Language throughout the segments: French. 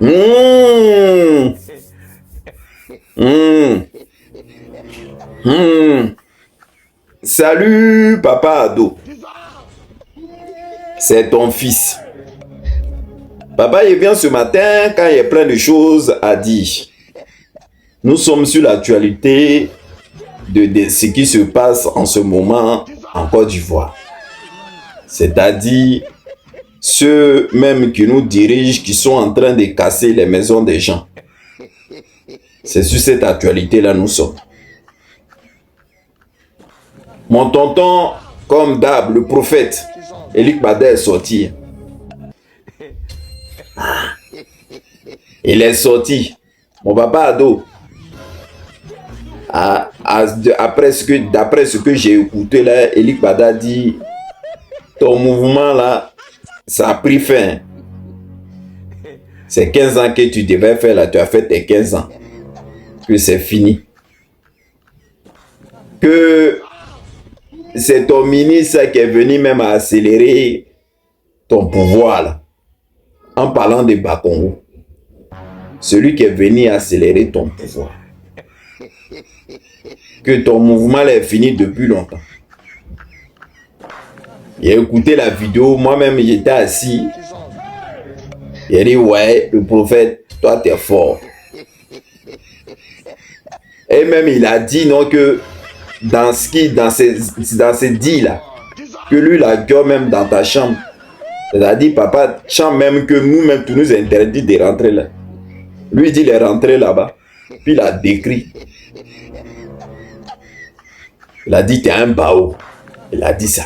Mmh. Mmh. Mmh. Salut, papa ado. C'est ton fils. Papa, il vient ce matin quand il y a plein de choses à dire. Nous sommes sur l'actualité de ce qui se passe en ce moment en Côte d'Ivoire. C'est-à-dire ceux même qui nous dirigent, qui sont en train de casser les maisons des gens. C'est sur cette actualité-là nous sommes. Mon tonton, comme d'hab, le prophète, Elik Bada est sorti. Il est sorti. Mon papa ado. D'après ce que j'ai écouté là, Elik Bada dit, ton mouvement là, ça a pris fin. C'est 15 ans que tu devais faire là, tu as fait tes 15 ans. Que c'est fini. Que c'est ton ministre qui est venu même à accélérer ton pouvoir là. En parlant de Bakongo. Celui qui est venu accélérer ton pouvoir. Que ton mouvement là est fini depuis longtemps. J'ai écouté la vidéo, moi-même j'étais assis. Il dit ouais, le prophète, toi t'es fort. Et même il a dit non que dans ces dits là, que lui la gueule même dans ta chambre. C'est-à-dire papa, chambre même que nous-mêmes tu nous interdit de rentrer là. Lui dit il est rentré là-bas, puis il a décrit. Il a dit t'es un bao. Il a dit ça.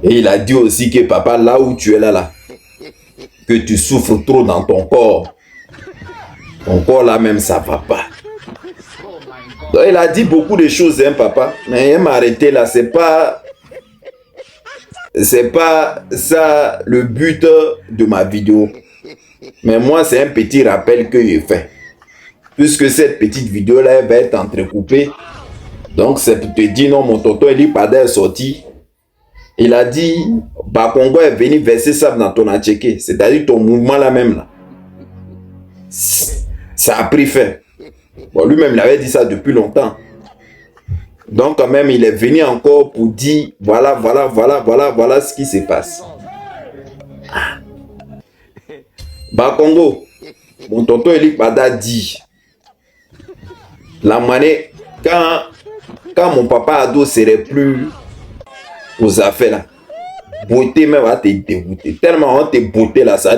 Et il a dit aussi que papa, là où tu es là, que tu souffres trop dans ton corps. Ton corps là même, ça va pas. Donc il a dit beaucoup de choses, hein, papa. Mais il m'a arrêté là, c'est pas ça le but de ma vidéo. Mais moi, c'est un petit rappel que j'ai fait. Puisque cette petite vidéo là, elle va être entrecoupée. Donc c'est pour te dire, non, mon tonton Elik Bada est sorti. Il a dit, Bakongo est venu verser ça dans ton atcheke. C'est-à-dire ton mouvement là même là. Ça a pris fin. Bon, lui-même, il avait dit ça depuis longtemps. Donc quand même, il est venu encore pour dire, voilà ce qui se passe. Bakongo, mon tonton Elik Bada dit, la monnaie, quand mon papa ado serait plus aux affaires là, beauté même va te dégoûter. Tellement on te beauté là, ça.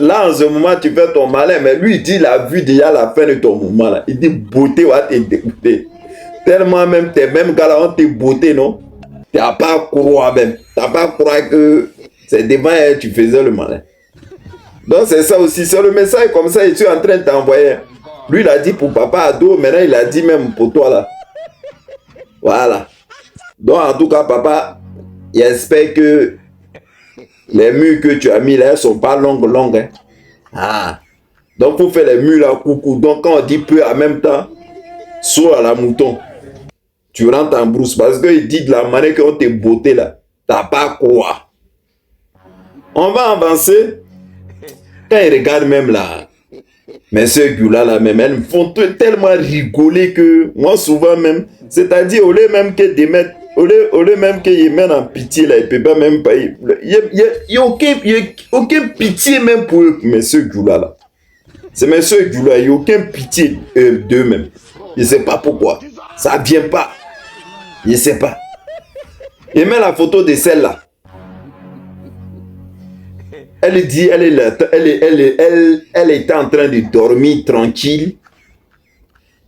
Là en ce moment tu fais ton malin, mais lui il dit il a vu déjà la fin de ton mouvement là. Il dit beauté va te dégoûter. Tellement même tes mêmes gars là on te beauté, non? Tu n'as pas à croire même. Tu n'as pas à croire que c'est devant elle tu faisais le malin. Donc c'est ça aussi, c'est le message comme ça, je suis en train de t'envoyer. Lui il a dit pour papa ado, maintenant il a dit même pour toi là. Voilà. Donc en tout cas papa, j'espère que les murs que tu as mis là, elles sont pas longues. Hein? Ah. Donc pour faire les murs là, coucou. Donc quand on dit peu en même temps, saut à la mouton. Tu rentres en brousse parce qu'il dit de la manière qu'on te beauté là. T'as pas quoi. On va avancer. Quand ils regardent même là, mes soeurs Gula là même, elles me font tellement rigoler que moi souvent même, c'est-à-dire au lieu même que de mettre, au lieu même qu'ils mettent en pitié là, ils ne peuvent pas même pas, il n'y a aucun pitié même pour eux, mes soeurs Gula là. C'est mes soeurs Gula, il n'y a aucun pitié d'eux-mêmes. Je ne sais pas pourquoi. Ça ne vient pas. Je ne sais pas. Et met la photo de celle-là. Elle dit, elle était en train de dormir tranquille.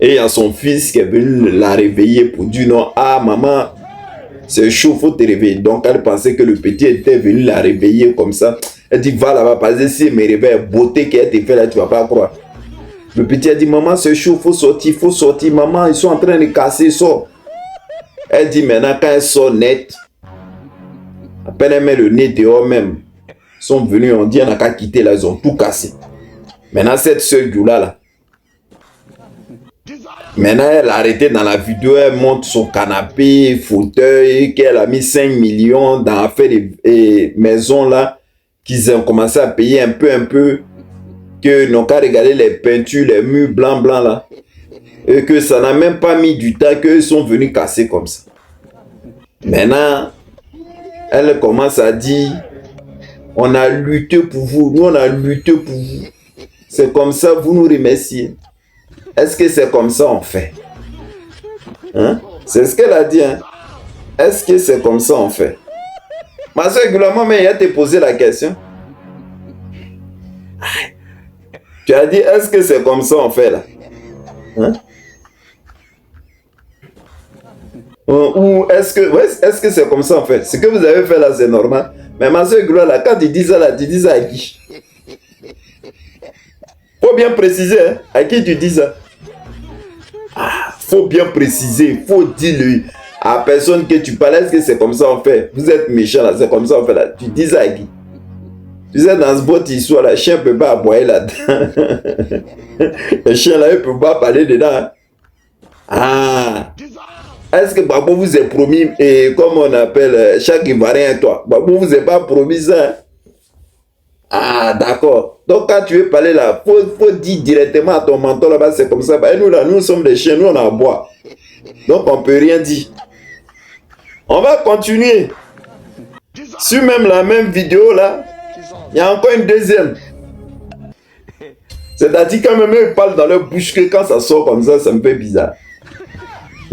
Et il y a son fils qui est venu la réveiller pour dire non, ah maman, c'est chaud, faut te réveiller. Donc elle pensait que le petit était venu la réveiller comme ça. Elle dit, va là-bas, parce que si elle me réveille, beauté qu'elle te fait là, tu vas pas croire. Le petit a dit, maman, c'est chaud, faut sortir, maman, ils sont en train de casser, sort. Elle dit, maintenant, quand elle sort net, à peine elle met le nez dehors même, sont venus, on dit, on n'a qu'à quitter là, ils ont tout cassé. Maintenant, cette soeur Gula là, Maintenant, elle a arrêté dans la vidéo, elle montre son canapé, fauteuil, qu'elle a mis 5 millions dans l'affaire des maisons là, qu'ils ont commencé à payer un peu, que n'ont qu'à regarder les peintures, les murs blancs là, et que ça n'a même pas mis du temps qu'ils sont venus casser comme ça. Maintenant, elle commence à dire, on a lutté pour vous, nous on a lutté pour vous. C'est comme ça, vous nous remerciez. Est-ce que c'est comme ça on fait? Hein? C'est ce qu'elle a dit. Hein? Est-ce que c'est comme ça on fait? Ma soeur régulièrement, mais il a te posé la question. Tu as dit, est-ce que c'est comme ça on fait là? Hein? Ou est-ce que c'est comme ça en fait? Ce que vous avez fait là, c'est normal. Mais ma soeur Gloire, là, quand tu dis ça, là, tu dis ça à qui? Faut bien préciser, hein? À qui tu dis ça? Ah, faut bien préciser, faut dire à personne que tu parles. Est-ce que c'est comme ça on fait? Vous êtes méchant là, c'est comme ça on fait là. Tu dis ça à qui? Tu sais, dans ce beau histoire, le chien ne peut pas aboyer là-dedans. Le chien là, il ne peut pas parler dedans. Hein? Ah! Est-ce que Babo vous a promis, et comme on appelle chaque Ivoirien toi, Babo vous a pas promis ça? Ah, d'accord. Donc quand tu veux parler là, faut dire directement à ton mentor là-bas, c'est comme ça. Bah, nous là, nous sommes des chiens, nous on a à boire. Donc on peut rien dire. On va continuer. Sur même la même vidéo là, il y a encore une deuxième. C'est-à-dire quand même ils parlent dans leur bouche que quand ça sort comme ça, c'est un peu bizarre.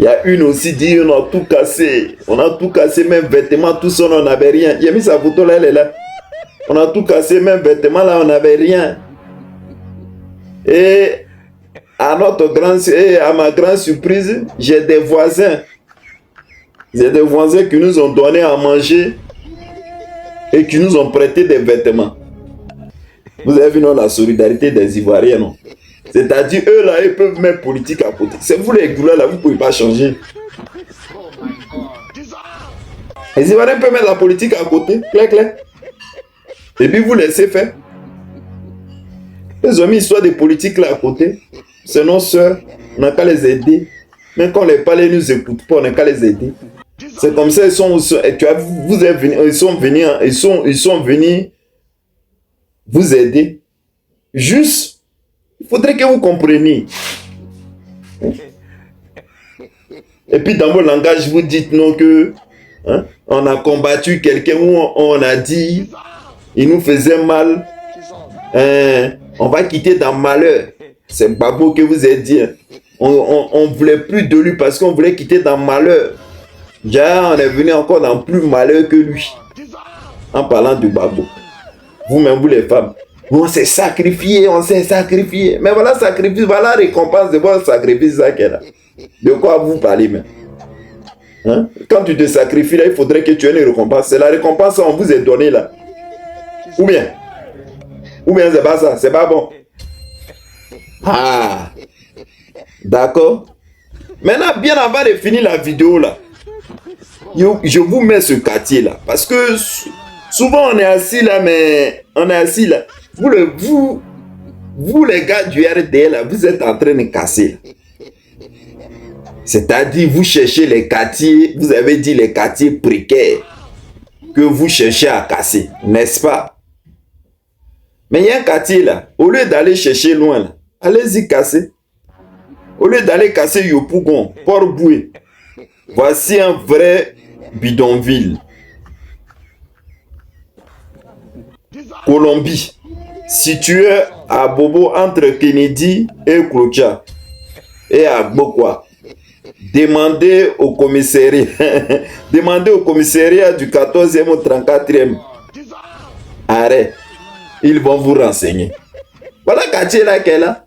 Il y a une aussi dit, on a tout cassé. On a tout cassé, même vêtements, tout ça, on n'avait rien. Il a mis sa photo là, elle est là. On a tout cassé, même vêtements là, on n'avait rien. Et à ma grande surprise, j'ai des voisins. J'ai des voisins qui nous ont donné à manger et qui nous ont prêté des vêtements. Vous avez vu non, la solidarité des Ivoiriens, non? C'est-à-dire, eux là, ils peuvent mettre politique à côté. C'est vous les goulets là, vous ne pouvez pas changer. Les Ivoiriens peuvent mettre la politique à côté, clair, clair. Et puis vous laissez faire. Ils ont mis l'histoire de politique là à côté. C'est nos soeurs, on n'a qu'à les aider. Même quand les palais ne nous écoutent pas, on n'a qu'à les aider. C'est comme ça, ils sont venus vous aider. Juste, il faudrait que vous compreniez. Et puis dans vos langages, vous dites non que hein, on a combattu quelqu'un où on a dit il nous faisait mal. On va quitter dans le malheur. C'est Babo que vous avez dit. On ne voulait plus de lui parce qu'on voulait quitter dans le malheur. Déjà, on est venu encore dans plus malheur que lui. En parlant de Babo. Vous-même, vous les femmes. On s'est sacrifié, on s'est sacrifié. Mais voilà sacrifice, voilà récompense de votre sacrifice. Ça qu'elle a. De quoi vous parlez même? Hein? Quand tu te sacrifies là, il faudrait que tu aies une récompense. C'est la récompense qu'on vous a donnée là. Ou bien c'est pas ça, c'est pas bon. Ah, d'accord. Maintenant, bien avant de finir la vidéo là, je vous mets ce quartier là. Parce que souvent on est assis là, mais on est assis là. Vous les gars du RDL là, vous êtes en train de casser. C'est-à-dire, vous cherchez les quartiers, vous avez dit les quartiers précaires que vous cherchez à casser, n'est-ce pas? Mais il y a un quartier là, au lieu d'aller chercher loin là, allez-y casser. Au lieu d'aller casser Yopougon, Port-Boué, voici un vrai bidonville. Colombie, situé à Bobo entre Kennedy et Klocha et à Bokwa. Demandez au commissariat, demandez au commissariat du 14e au 34e. Arrête, ils vont vous renseigner. Voilà quartier là qu'elle a.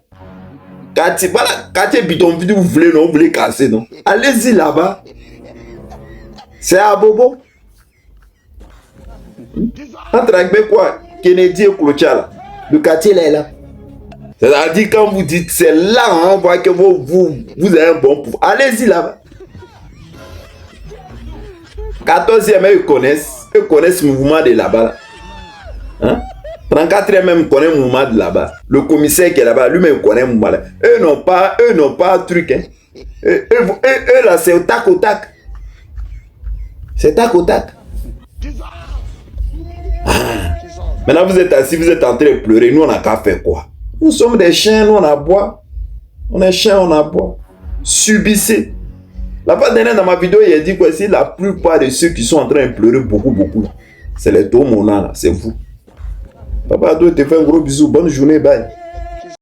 Quartier, voilà quartier bidonville, vous voulez non, vous voulez casser non. Allez-y là-bas. C'est à Bobo. Entre quoi, Kennedy et Klocha là. Le quartier là est là. C'est-à-dire quand vous dites c'est là, hein, on voit que vous avez un bon pouvoir. Allez-y là-bas. 14e, ils connaissent le mouvement de là-bas. Hein? 34e même connaît le mouvement de là-bas. Le commissaire qui est là-bas, lui-même connaît le mouvement là. Eux n'ont pas un truc. Hein? Et là, c'est au tac au tac. C'est tac au tac. Ah. Maintenant, vous êtes assis, vous êtes en train de pleurer. Nous, on n'a qu'à faire quoi? Nous sommes des chiens, nous, on aboie. On est chiens, on aboie. Subissez. La fois dernière, dans ma vidéo, il a dit que si la plupart de ceux qui sont en train de pleurer beaucoup, c'est les Tomona, là, c'est vous. Papa, toi, te fais un gros bisou. Bonne journée, bye.